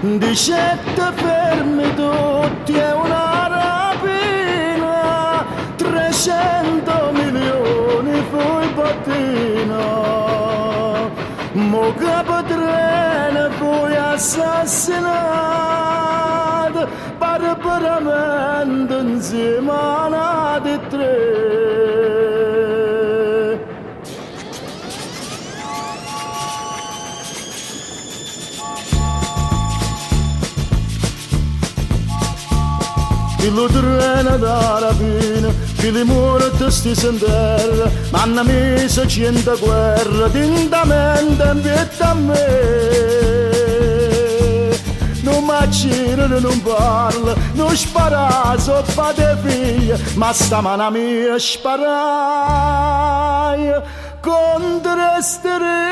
Dice te fermi tutti è una rapina, 300 milioni fu bottino, mo capo treno fu assassinato, barbaramente insieme a nati tre. Chi lo trena da rapina, chi li muore e sti senterra, ma hanno messo 100 guerre, tintamente in vita a me. Non m'accira, non parla, non spara, sopra te figlia, ma stamana mia sparai contro sterilità.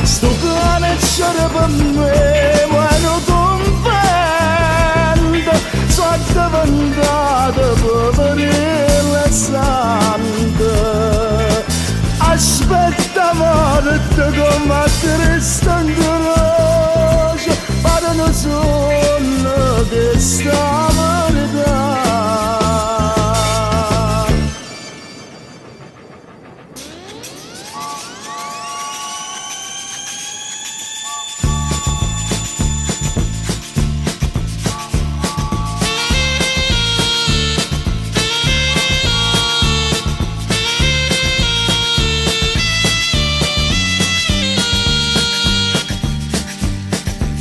Sto cane c'era per me, ma non comprendo, sono diventata poverina e santa. Aspetta morte come a Cristo in croce, ma non sono che sta verità.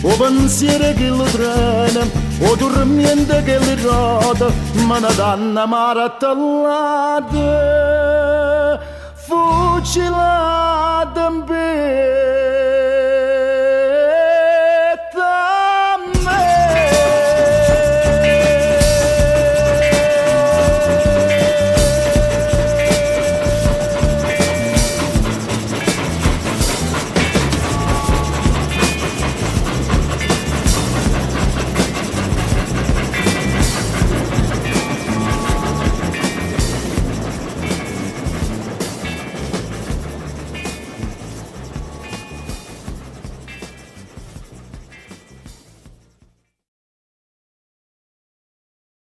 O pensiero che lo trena, o dormiente che li rota, ma una danna maratellata, fucilata in piedi.